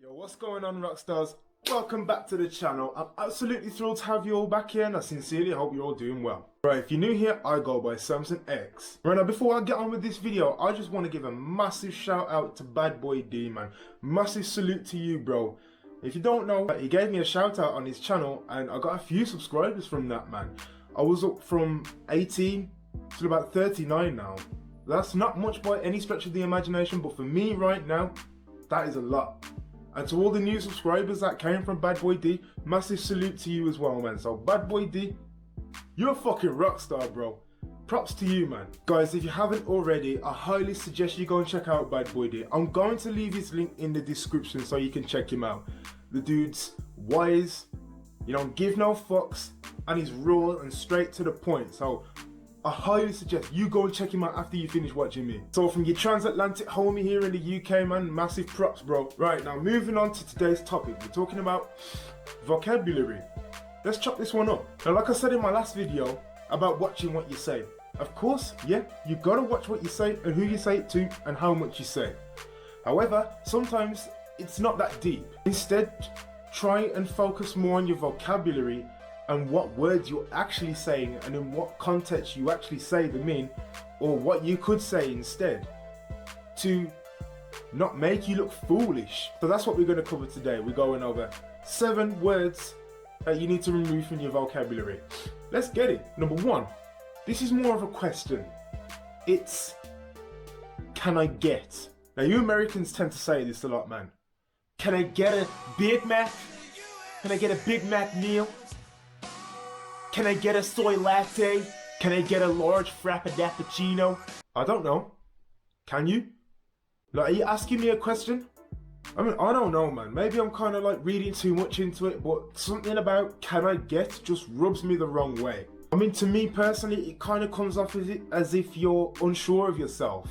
Yo, what's going on, Rockstars? Welcome back to the channel. I'm absolutely thrilled to have you all back here, and I sincerely hope you're all doing well. Right, if you're new here, I go by Samson X. Right now, before I get on with this video, I just want to give a massive shout out to Bad Boy D, man. Massive salute to you, bro. If you don't know, he gave me a shout out on his channel, and I got a few subscribers from that, man. I was up from 18 to about 39 now. That's not much by any stretch of the imagination, but for me right now, that is a lot. And to all the new subscribers that came from Bad Boy D, massive salute to you as well, man. So Bad Boy D, you're a fucking rock star, bro. Props to you, man. Guys, if you haven't already, I highly suggest you go and check out Bad Boy D. I'm going to leave his link in the description so you can check him out. The dude's wise, you don't give no fucks, and he's raw and straight to the point. So I highly suggest you go and check him out after you finish watching me. So from your transatlantic homie here in the UK, man, massive props, bro. Right, now moving on to today's topic. We're talking about vocabulary. Let's chop this one up. Now, like I said in my last video about watching what you say. Of course, yeah, you gotta watch what you say and who you say it to and how much you say. However, sometimes it's not that deep. Instead, try and focus more on your vocabulary and what words you're actually saying and in what context you actually say them in, or what you could say instead to not make you look foolish. So that's what we're going to cover today. We're going over 7 words that you need to remove from your vocabulary. Let's get it. Number 1, this is more of a question. It's, can I get? Now you Americans tend to say this a lot, man. Can I get a Big Mac? Can I get a Big Mac meal? Can I get a soy latte? Can I get a large frappuccino? I don't know. Can you? Like, are you asking me a question? I mean, I don't know, man. Maybe I'm kind of like reading too much into it, but something about can I get just rubs me the wrong way. I mean, to me personally, it kind of comes off as if you're unsure of yourself.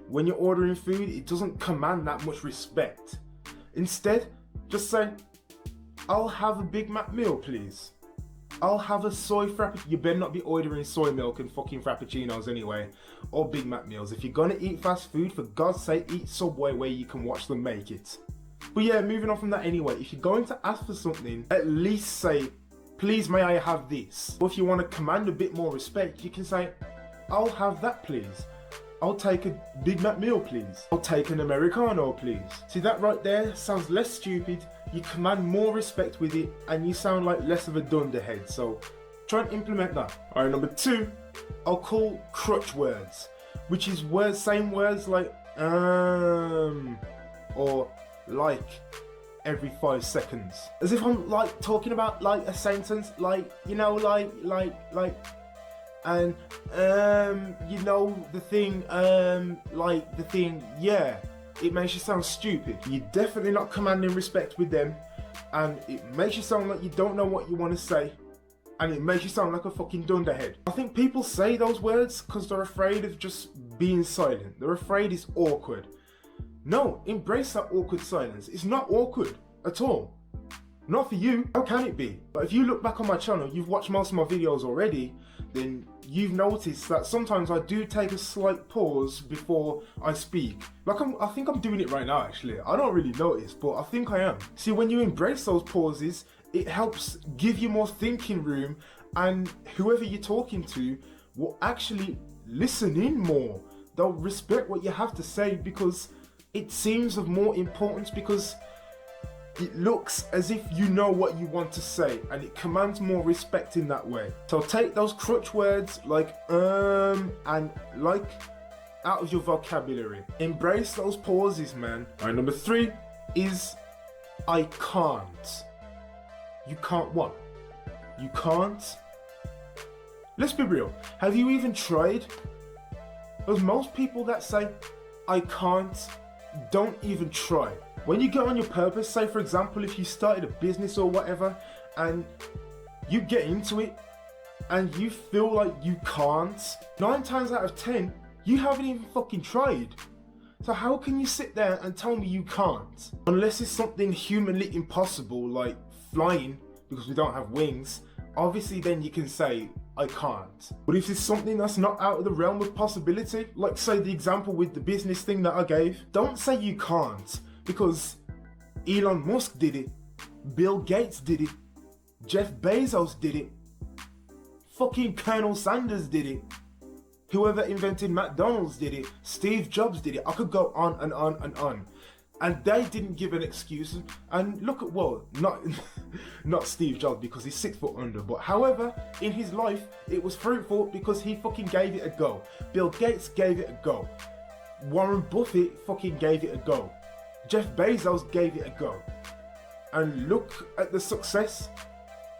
When you're ordering food, it doesn't command that much respect. Instead, just say, I'll have a Big Mac meal, please. I'll have a soy frappuccino. You better not be ordering soy milk and fucking frappuccinos anyway, or Big Mac meals. If you're gonna eat fast food, for God's sake, eat Subway where you can watch them make it. But yeah, moving on from that anyway, if you're going to ask for something, at least say, please may I have this? Or if you want to command a bit more respect, you can say, I'll have that please. I'll take a Big Mac meal please. I'll take an Americano please. See, that right there sounds less stupid, you command more respect with it, and you sound like less of a dunderhead, so try and implement that. Alright, number 2, I'll call crutch words, which is words, same words like or like every 5 seconds. As if I'm like talking about like a sentence, like, you know, like and you know the thing, like the thing, yeah. It makes you sound stupid. You're definitely not commanding respect with them, and it makes you sound like you don't know what you want to say, and it makes you sound like a fucking dunderhead. I think people say those words because they're afraid of just being silent. They're afraid it's awkward. No, embrace that awkward silence. It's not awkward at all. Not for you. How can it be? But if you look back on my channel, you've watched most of my videos already, then you've noticed that sometimes I do take a slight pause before I speak. Like I think I'm doing it right now actually. I don't really notice, but I think I am. See, when you embrace those pauses, it helps give you more thinking room, and whoever you're talking to will actually listen in more. They'll respect what you have to say because it seems of more importance, because it looks as if you know what you want to say, and it commands more respect in that way. So take those crutch words like and like out of your vocabulary. Embrace those pauses, man. Alright, number 3 is I can't. You can't what? You can't? Let's be real. Have you even tried? Because most people that say I can't don't even try. When you get on your purpose, say for example if you started a business or whatever, and you get into it and you feel like you can't, 9 times out of 10 you haven't even fucking tried. So how can you sit there and tell me you can't? Unless it's something humanly impossible like flying, because we don't have wings, obviously then you can say I can't. But if it's something that's not out of the realm of possibility, like say the example with the business thing that I gave, don't say you can't, because Elon Musk did it. Bill Gates did it. Jeff Bezos did it. Fucking Colonel Sanders did it. Whoever invented McDonald's did it. Steve Jobs did it. I could go on and on and on. And they didn't give an excuse. And look at, well, not Steve Jobs because he's 6 foot under. But however, in his life, it was fruitful because he fucking gave it a go. Bill Gates gave it a go. Warren Buffett fucking gave it a go. Jeff Bezos gave it a go. And look at the success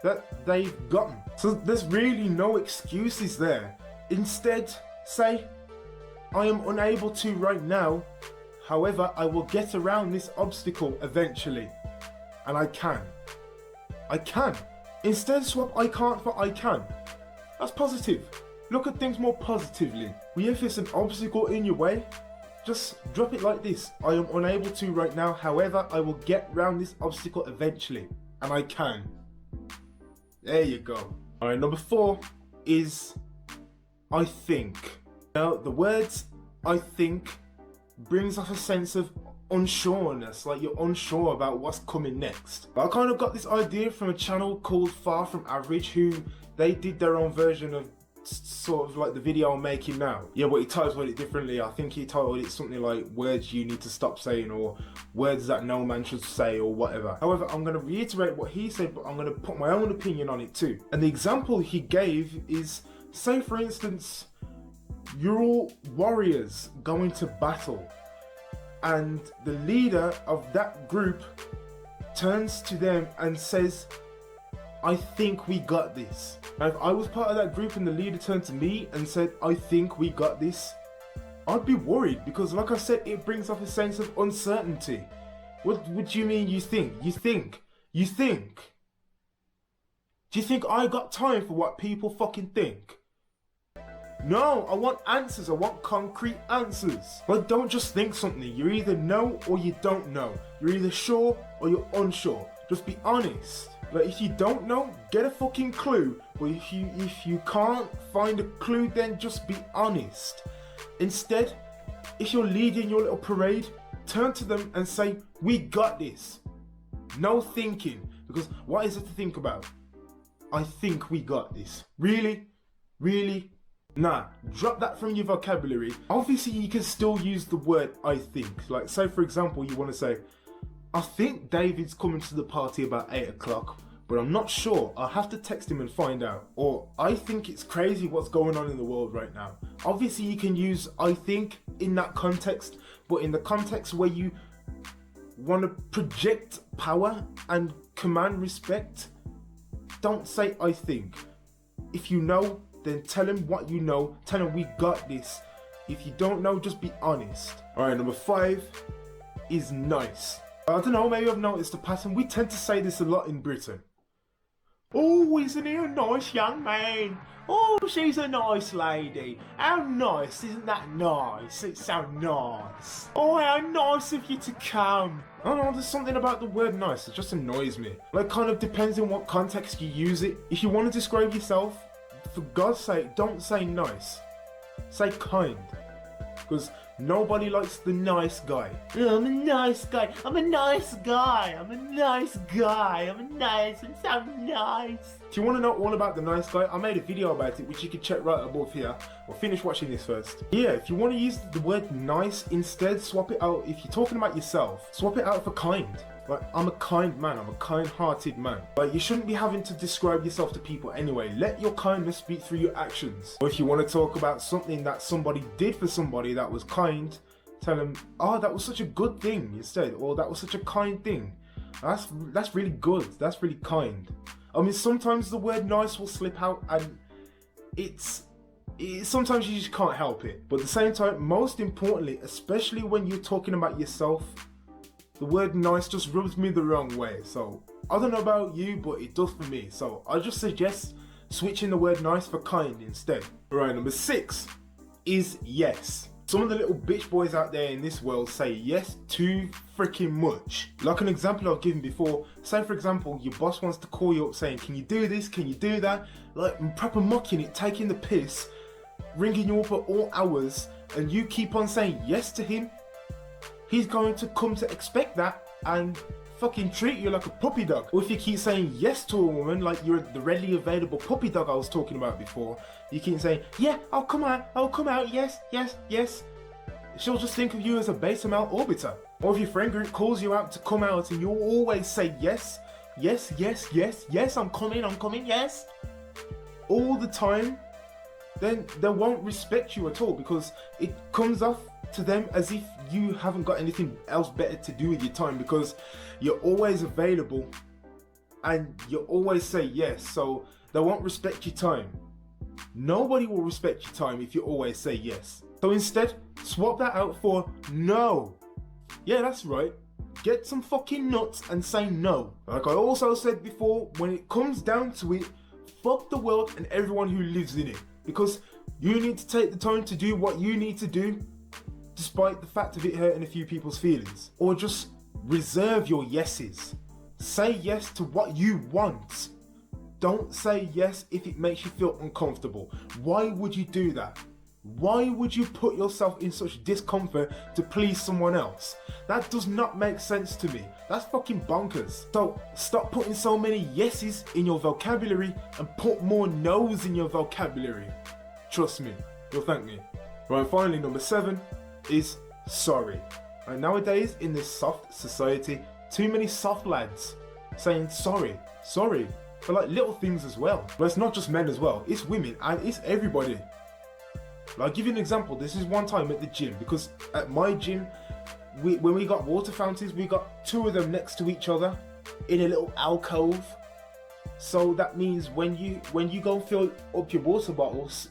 that they've gotten. So there's really no excuses there. Instead, say, I am unable to right now. However, I will get around this obstacle eventually. And I can. I can. Instead, swap I can't for I can. That's positive. Look at things more positively. If it's an obstacle in your way, just drop it like this. I am unable to right now. However, I will get around this obstacle eventually. And I can. There you go. Alright, number 4 is I think. Now, the words I think brings off a sense of unsureness, like you're unsure about what's coming next. But I kind of got this idea from a channel called Far From Average, who they did their own version of sort of like the video I'm making now. Yeah, but he titled it differently. I think he titled it something like words you need to stop saying, or words that no man should say, or whatever. However, I'm going to reiterate what he said, but I'm going to put my own opinion on it too. And the example he gave is, say for instance, you're all warriors going to battle, and the leader of that group turns to them and says, I think we got this. Now, if I was part of that group and the leader turned to me and said, I think we got this, I'd be worried, because like I said, it brings up a sense of uncertainty. What do you mean you think? You think? Do you think I got time for what people fucking think? No, I want answers. I want concrete answers. Like, don't just think something. You either know or you don't know. You're either sure or you're unsure. Just be honest. Like, if you don't know, get a fucking clue. But if you can't find a clue, then just be honest. Instead, if you're leading your little parade, turn to them and say, we got this. No thinking. Because what is it to think about? I think we got this. Really? Really? Nah, drop that from your vocabulary. Obviously, you can still use the word I think. Like, say for example, you want to say, I think David's coming to the party about 8 o'clock, but I'm not sure. I'll have to text him and find out. Or, I think it's crazy what's going on in the world right now. Obviously, you can use I think in that context, but in the context where you want to project power and command respect, don't say I think. If you know, then tell him what you know. Tell him we got this. If you don't know, just be honest. Alright, number 5 is nice. I don't know, maybe I've noticed a pattern. We tend to say this a lot in Britain. Oh, isn't he a nice young man? Oh, she's a nice lady. How nice, isn't that nice? It's so nice. Oh, how nice of you to come. I don't know, there's something about the word nice. It just annoys me. Like, kind of depends on what context you use it. If you want to describe yourself, for God's sake, don't say nice. Say kind. Because nobody likes the nice guy. Oh, I'm a nice guy. I'm a nice guy. I'm a nice guy. I'm nice. I'm so nice. If you want to know all about the nice guy, I made a video about it, which you can check right above here. Well, finish watching this first. Yeah, if you want to use the word nice, instead swap it out. If you're talking about yourself, swap it out for kind. Like, I'm a kind man, I'm a kind-hearted man. Like, you shouldn't be having to describe yourself to people anyway. Let your kindness speak through your actions. Or if you want to talk about something that somebody did for somebody that was kind, tell them, oh, that was such a good thing instead. Or that was such a kind thing. That's really good. That's really kind. I mean, sometimes the word nice will slip out, and sometimes you just can't help it. But at the same time, most importantly, especially when you're talking about yourself, the word nice just rubs me the wrong way. So, I don't know about you, but it does for me. So, I just suggest switching the word nice for kind instead. Alright, number 6 is yes. Some of the little bitch boys out there in this world say yes too freaking much. Like an example I've given before, say for example, your boss wants to call you up saying, can you do this, can you do that? Like, proper mocking it, taking the piss, ringing you up at all hours, and you keep on saying yes to him. He's going to come to expect that, and fucking treat you like a puppy dog. Or if you keep saying yes to a woman, like you're the readily available puppy dog I was talking about before, you keep saying, yeah, I'll come out, yes, yes, yes. She'll just think of you as a beta male orbiter. Or if your friend group calls you out to come out and you'll always say yes, yes, yes, yes, yes, I'm coming, yes, all the time, then they won't respect you at all, because it comes off to them as if you haven't got anything else better to do with your time, because you're always available and you always say yes, so they won't respect your time. Nobody will respect your time if you always say yes. So instead, swap that out for no. Yeah, that's right. Get some fucking nuts and say no. Like I also said before, when it comes down to it, fuck the world and everyone who lives in it. Because you need to take the time to do what you need to do, despite the fact of it hurting a few people's feelings. Or just reserve your yeses. Say yes to what you want. Don't say yes if it makes you feel uncomfortable. Why would you do that? Why would you put yourself in such discomfort to please someone else? That does not make sense to me. That's fucking bonkers. So stop putting so many yeses in your vocabulary and put more no's in your vocabulary. Trust me, you'll thank me. Right, finally, number 7 is sorry. And nowadays, in this soft society, too many soft lads saying sorry for like little things as well. But it's not just men as well, it's women and it's everybody. I'll give you an example. This is one time at the gym, because at my gym, when we got water fountains, we got 2 of them next to each other in a little alcove. So that means when you go fill up your water bottles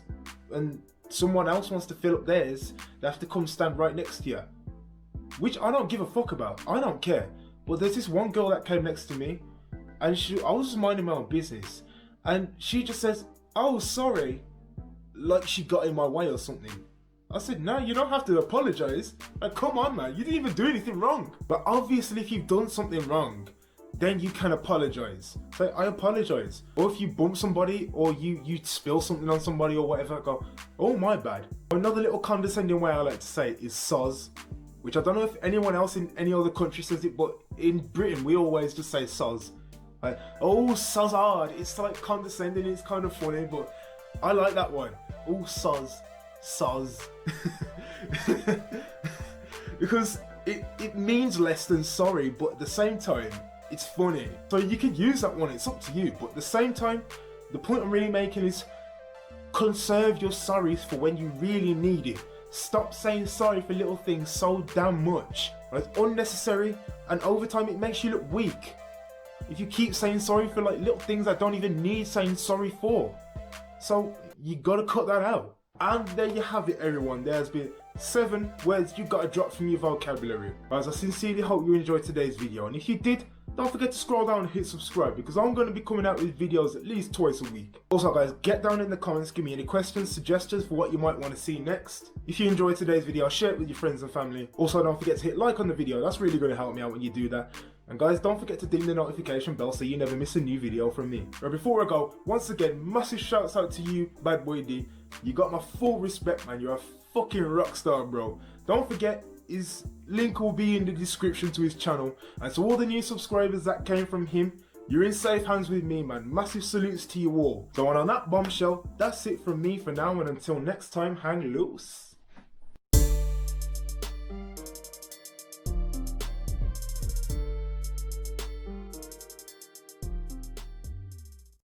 and someone else wants to fill up theirs, they have to come stand right next to you. Which I don't give a fuck about. I don't care. But there's this one girl that came next to me, and I was just minding my own business, and she just says, "Oh, sorry," like she got in my way or something. I said, no, you don't have to apologize. Like, come on, man, you didn't even do anything wrong. But obviously, if you've done something wrong, then you can apologize. Say, I apologize. Or if you bump somebody, or you spill something on somebody or whatever, go, oh, my bad. Another little condescending way I like to say it is soz, which I don't know if anyone else in any other country says it, but in Britain, we always just say soz. Like, oh, soz hard. It's like condescending, it's kind of funny, but I like that one. Oh, soz. Because it means less than sorry, but at the same time, it's funny. So you can use that one, it's up to you. But at the same time, the point I'm really making is conserve your sorries for when you really need it. Stop saying sorry for little things so damn much. It's unnecessary, and over time it makes you look weak. If you keep saying sorry for like little things that don't even need saying sorry for. So you gotta cut that out. And there you have it, everyone. There's been 7 words you gotta drop from your vocabulary. Guys, I sincerely hope you enjoyed today's video, and if you did, don't forget to scroll down and hit subscribe, because I'm going to be coming out with videos at least twice a week. Also guys, get down in the comments, give me any questions, suggestions for what you might want to see next. If you enjoyed today's video, share it with your friends and family. Also, don't forget to hit like on the video, that's really going to help me out when you do that. And guys, don't forget to ding the notification bell so you never miss a new video from me. But before I go, once again, massive shouts out to you, Bad Boy D. You got my full respect, man. You're a fucking rock star, bro. Don't forget, his link will be in the description to his channel. And to all the new subscribers that came from him, you're in safe hands with me, man. Massive salutes to you all. So on that bombshell, that's it from me for now, and until next time, hang loose.